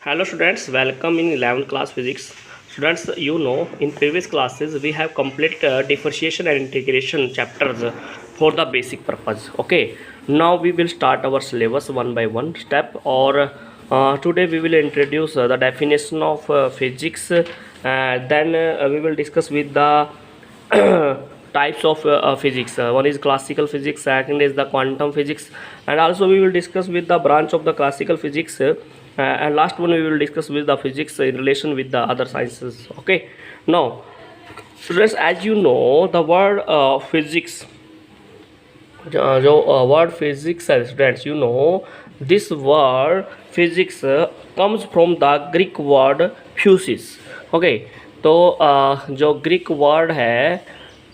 Hello students, welcome in 11th class physics. Students, you know in previous classes we have completed differentiation and integration chapters for the basic purpose. Okay, now we will start our syllabus one by one step. Or today we will introduce the definition of physics. Then we will discuss with the types of physics. One is classical physics, second is the quantum physics, and also we will discuss with the branch of the classical physics. And last one we will discuss with the physics in relation with the other sciences. Okay, now students, as you know the word physics, जो word physics है students, you know this word physics comes from the Greek word physis. Okay, तो जो Greek word है,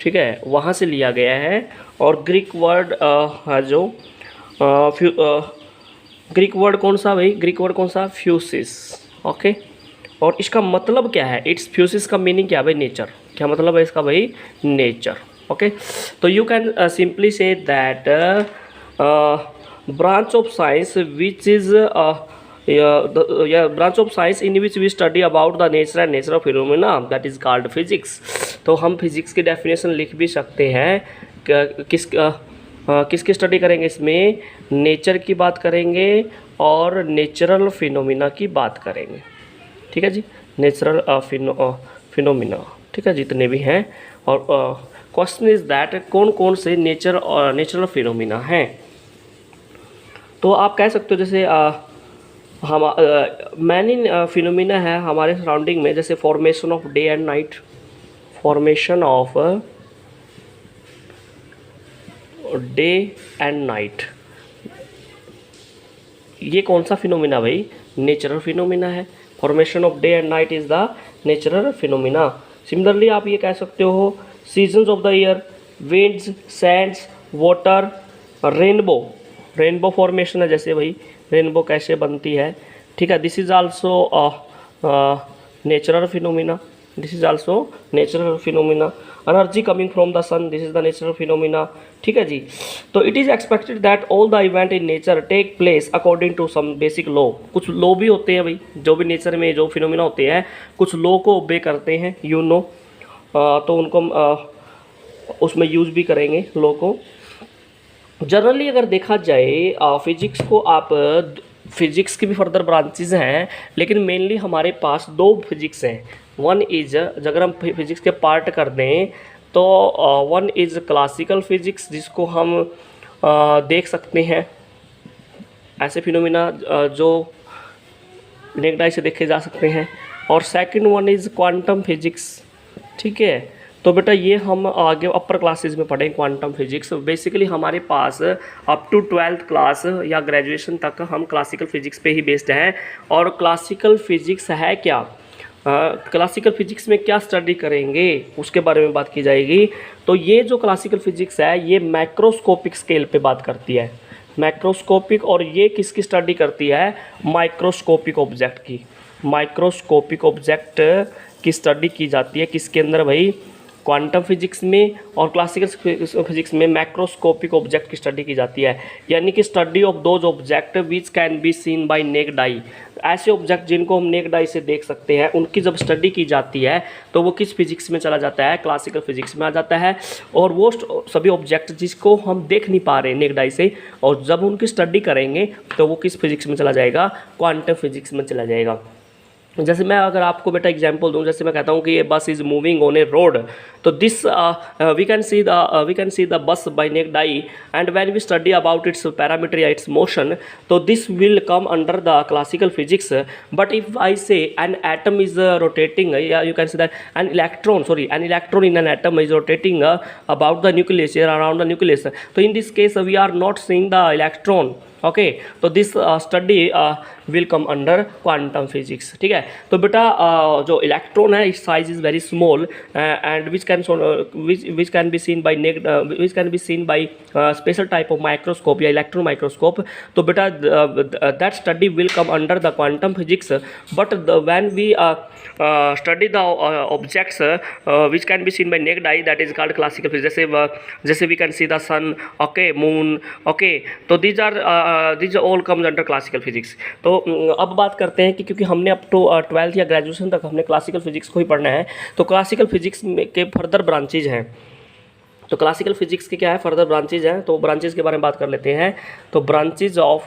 ठीक है, वहाँ से लिया गया है. और ग्रीक वर्ड जो ग्रीक वर्ड कौन सा भाई, ग्रीक वर्ड कौन सा, फ्यूसिस. ओके, और इसका मतलब क्या है, इट्स फ्यूसिस का मीनिंग क्या है भाई, नेचर. क्या मतलब है इसका भाई, नेचर. ओके, तो you can simply say that branch of science which is branch of science in which we study about the nature and natural phenomena, that is called physics. तो हम फिजिक्स की definition लिख भी सकते हैं. किसकी study करेंगे इसमें, नेचर की बात करेंगे और नेचुरल फिनोमिना की बात करेंगे. ठीक है जी, नेचुरल फिनोमिना, ठीक है, जितने भी हैं. और क्वेश्चन इज दैट कौन कौन से नेचुरल फिनोमिना हैं. तो आप कह सकते हो जैसे हम मैनी फिनोमिना है हमारे सराउंडिंग में, जैसे formation of day and night, formation of day and night, ये कौन सा फिनोमिना भाई, नेचुरल फिनोमिना है. Formation of day and night is the natural phenomena. Similarly आप ये कह सकते हो seasons of the year, winds, Sands, water, rainbow. Rainbow formation है, जैसे भाई रेनबो कैसे बनती है, ठीक है, this is also natural phenomena. This is also natural phenomena. Energy coming from the sun, this is the natural phenomena. ठीक है जी. तो it is expected that all the event in nature take place according to some basic law. कुछ law भी होते हैं भाई, जो भी नेचर में जो फिनोमिना होते हैं कुछ लॉ को ओबे करते हैं, यू नो. तो उनको उसमें यूज भी करेंगे लॉ को. जनरली अगर देखा जाए फिजिक्स को, आप फिजिक्स की भी फर्दर ब्रांचेज हैं, लेकिन मेनली हमारे पास दो फिजिक्स हैं. वन इज, अगर हम फिजिक्स के पार्ट कर दें तो वन इज क्लासिकल फिजिक्स, जिसको हम देख सकते हैं ऐसे फिनोमिना जो नेक्ड आई से देखे जा सकते हैं. और second one is quantum physics. ठीक है, तो बेटा ये हम आगे अपर क्लासेस में पढ़ें क्वांटम फिजिक्स. बेसिकली हमारे पास अप टू 12th क्लास या ग्रेजुएशन तक हम क्लासिकल फिजिक्स पे ही बेस्ड हैं. और क्लासिकल फिजिक्स है क्या, क्लासिकल फिजिक्स में क्या स्टडी करेंगे उसके बारे में बात की जाएगी. तो ये जो क्लासिकल फिजिक्स है ये मैक्रोस्कोपिक स्केल पे बात करती है, मैक्रोस्कोपिक. और ये किसकी स्टडी करती है, माइक्रोस्कोपिक ऑब्जेक्ट की. माइक्रोस्कोपिक ऑब्जेक्ट की स्टडी की जाती है किसके अंदर भाई, क्वांटम फिजिक्स में. और क्लासिकल फिजिक्स में मैक्रोस्कोपिक ऑब्जेक्ट की स्टडी की जाती है, यानी कि study of those object which can be seen by naked eye. ऐसे ऑब्जेक्ट जिनको हम नेक्ड आई से देख सकते हैं, उनकी जब स्टडी की जाती है तो वो किस फिजिक्स में चला जाता है, क्लासिकल फिजिक्स में आ जाता है. और वो सभी ऑब्जेक्ट जिसको हम देख नहीं पा रहे नेक्ड आई से, और जब उनकी स्टडी करेंगे तो वो किस फिजिक्स में चला जाएगा, क्वांटम फिजिक्स में चला जाएगा. जैसे मैं अगर आपको बेटा एग्जांपल दूं, जैसे मैं कहता हूं कि ये bus is moving on a road, तो this we can see the bus by naked eye, and when we study about its parameter या इट्स मोशन, तो this will come under the classical physics. But if I say an atom is rotating, या you can see that an electron in an atom is rotating about the nucleus या around the nucleus, तो in this case we are not seeing the electron. Okay, तो this study will come under quantum physics. ठीक है, तो बेटा जो electron है its size is very small and which can be seen by special type of microscope या electron microscope. तो बेटा that study will come under the quantum physics. But when we study the objects which can be seen by naked eye, that is called classical physics. जैसे we can see the sun, okay, moon, okay, तो these are all comes under classical physics. तो तो अब बात करते हैं कि क्योंकि हमने अप टू 12th या ग्रेजुएशन तक हमने क्लासिकल फिजिक्स को ही पढ़ना है, तो क्लासिकल फिजिक्स के फर्दर ब्रांचेज हैं। तो क्लासिकल फिजिक्स के क्या है, फर्दर ब्रांचेज हैं, तो ब्रांचेज के बारे में बात कर लेते हैं। तो ब्रांचेज ऑफ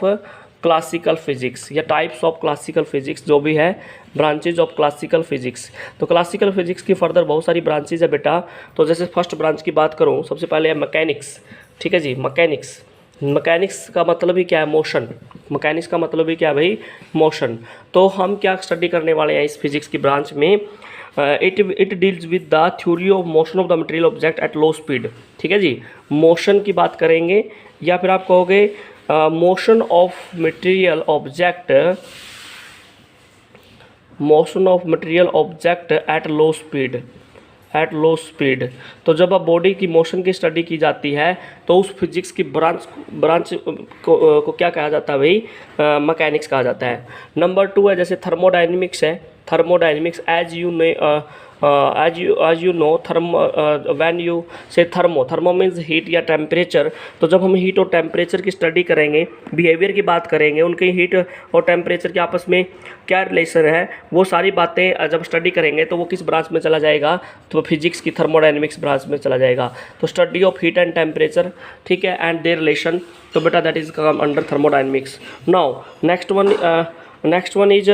क्लासिकल फिजिक्स या टाइप्स ऑफ क्लासिकल फिजिक्स जो भी है, ब्रांचेज ऑफ क्लासिकल फिजिक्स। तो क्लासिकल फिजिक्स की फर्दर बहुत सारी ब्रांचेज है बेटा। तो जैसे फर्स्ट ब्रांच की बात करूँ, सबसे पहले है मैकेनिक्स। ठीक है जी, मैकेनिक्स। मैकेनिक्स का मतलब ही क्या है, मोशन। मैकेनिक्स का मतलब ही क्या है भाई, मोशन। तो हम क्या स्टडी करने वाले हैं इस फिजिक्स की ब्रांच में, it deals with the theory of motion of the material object at low speed. ठीक है जी, मोशन की बात करेंगे, या फिर आप कहोगे motion of material object, motion of material object at low speed, at low speed. तो जब अब बॉडी की मोशन की स्टडी की जाती है तो उस फिजिक्स की ब्रांच को क्या कहा जाता है भाई, मैकेनिक्स कहा जाता है। नंबर 2 है जैसे थर्मोडायनेमिक्स है। Thermodynamics as you know when you say thermo means heat या टेम्परेचर। तो जब हम हीट और टेम्परेचर की स्टडी करेंगे, बिहेवियर की बात करेंगे, उनके हीट और टेम्परेचर के आपस में क्या रिलेशन है, वो सारी बातें जब स्टडी करेंगे तो वो किस ब्रांच में चला जाएगा, तो फिजिक्स की थर्मोडायनेमिक्स ब्रांच में चला जाएगा। तो study of heat and temperature, ठीक है, एंड देयर रिलेशन, तो बेटा that is come under thermodynamics. Now next one is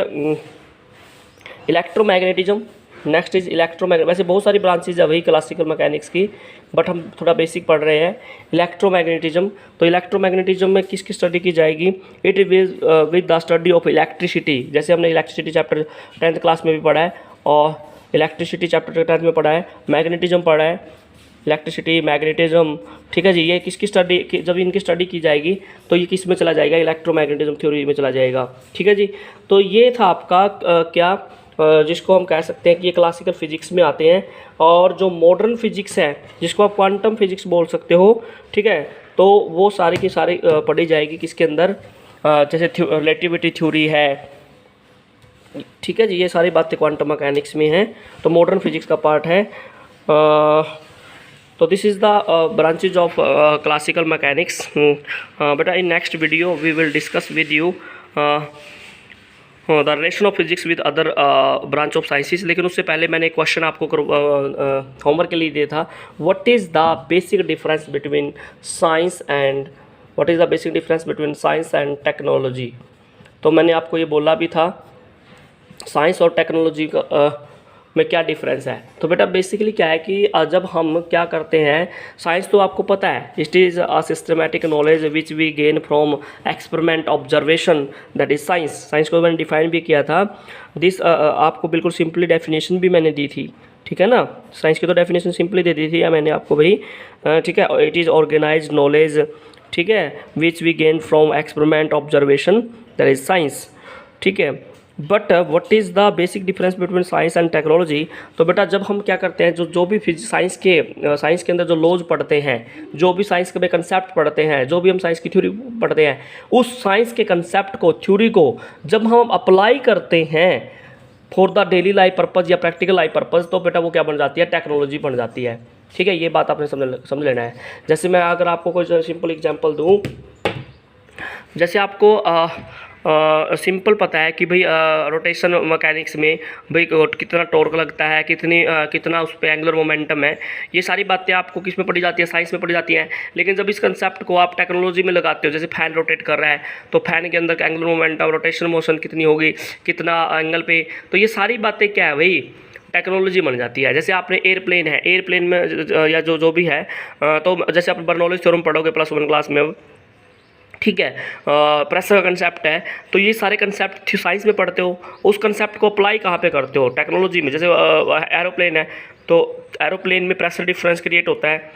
electromagnetism. Next is electromagnet. वैसे बहुत सारी ब्रांचेज है वही क्लासिकल मैकेनिक्स की, बट हम थोड़ा बेसिक पढ़ रहे हैं। इलेक्ट्रोमैग्नेटिज्म, तो इलेक्ट्रोमैग्नेटिज्म में किसकी स्टडी की जाएगी, it is with the study of electricity. जैसे हमने इलेक्ट्रिसिटी चैप्टर 10th क्लास में भी पढ़ा है, और इलेक्ट्रिसिटी चैप्टर 10th में पढ़ा है, मैग्नेटिज्म पढ़ा है, इलेक्ट्रिसिटी, मैग्नेटिज्म। ठीक है जी, ये किसकी स्टडी, जब इनकी स्टडी की जाएगी तो ये किस में चला जाएगा, इलेक्ट्रोमैग्नेटिज्म थ्योरी में चला जाएगा। ठीक है जी, तो ये था आपका क्या जिसको हम कह सकते हैं कि ये क्लासिकल फिजिक्स में आते हैं। और जो मॉडर्न फिजिक्स है, जिसको आप क्वांटम फिजिक्स बोल सकते हो, ठीक है, तो वो सारी की सारी पढ़ी जाएगी किसके अंदर, जैसे रिलेटिविटी थ्योरी है। ठीक है जी, ये सारी बातें क्वांटम मैकेनिक्स में हैं, तो मॉडर्न फिजिक्स का पार्ट है। तो this is the branches of classical mechanics. बेटा in next video we will discuss with you the relation of physics with other branch of sciences. लेकिन उससे पहले मैंने एक क्वेश्चन आपको होमवर्क के लिए दिया था, what is the basic difference between science and technology. तो मैंने आपको ये बोला भी था साइंस और टेक्नोलॉजी का में क्या डिफरेंस है। तो बेटा बेसिकली क्या है कि जब हम क्या करते हैं, साइंस तो आपको पता है, it is a systematic knowledge which we gain from experiment observation, that is science. Science को मैंने डिफाइन भी किया था, दिस आपको बिल्कुल सिंपली डेफिनेशन भी मैंने दी थी। ठीक है ना, साइंस की तो डेफिनेशन सिंपली दे दी थी या मैंने आपको भाई। ठीक है, इट इज़ ऑर्गेनाइज नॉलेज, ठीक है, which we gain from experiment observation, that is science. ठीक है, but what is the basic difference between science and technology. तो बेटा जब हम क्या करते हैं, जो भी साइंस के अंदर जो लॉज पढ़ते हैं, जो भी साइंस के कंसेप्ट पढ़ते हैं, जो भी हम साइंस की थ्योरी पढ़ते हैं, उस साइंस के कंसेप्ट को, थ्योरी को जब हम अप्लाई करते हैं for the daily life purpose या प्रैक्टिकल लाइफ पर्पज़, तो बेटा वो क्या बन जाती है, टेक्नोलॉजी बन जाती है। ठीक है, ये बात आपने समझ लेना है। जैसे मैं अगर आपको कोई सिंपल एग्जाम्पल दूँ, जैसे आपको सिंपल पता है कि भाई रोटेशन मैकेनिक्स में भाई कितना टॉर्क लगता है, कितना उस पर एंगुलर मोमेंटम है, ये सारी बातें आपको किस में पढ़ी जाती है, साइंस में पढ़ी जाती हैं। लेकिन जब इस कंसेप्ट को आप टेक्नोलॉजी में लगाते हो, जैसे फैन रोटेट कर रहा है तो फैन के अंदर एंगुलर मोमेंटम, रोटेशन मोशन कितनी होगी, कितना एंगल पे, तो ये सारी बातें क्या है भाई, टेक्नोलॉजी बन जाती है। जैसे आपने एयरप्लेन है, एयरप्लेन में या जो भी है, तो जैसे आप बर्नौलीज थ्योरम पढ़ोगे +1 क्लास में, ठीक है, प्रेशर का कंसेप्ट है, तो ये सारे कंसेप्ट साइंस में पढ़ते हो, उस कंसेप्ट को अप्लाई कहाँ पे करते हो, टेक्नोलॉजी में। जैसे एरोप्लेन है, तो एरोप्लेन में प्रेशर डिफरेंस क्रिएट होता है।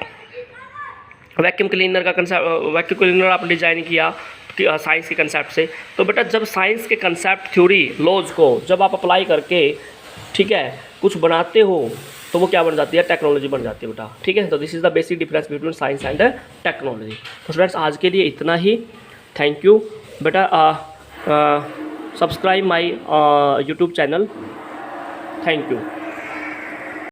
वैक्यूम क्लीनर का कंसेप्ट, वैक्यूम क्लीनर आपने डिजाइन किया साइंस के कंसेप्ट से, तो बेटा जब साइंस के कंसेप्ट, थ्योरी, लॉज को जब आप अप्लाई करके, ठीक है, कुछ बनाते हो, तो वो क्या बन जाती है, टेक्नोलॉजी बन जाती है बेटा। ठीक है, तो this is the basic difference between science and technology. तो स्टूडेंट्स आज के लिए इतना ही, थैंक यू बेटा। Subscribe my YouTube channel, thank you.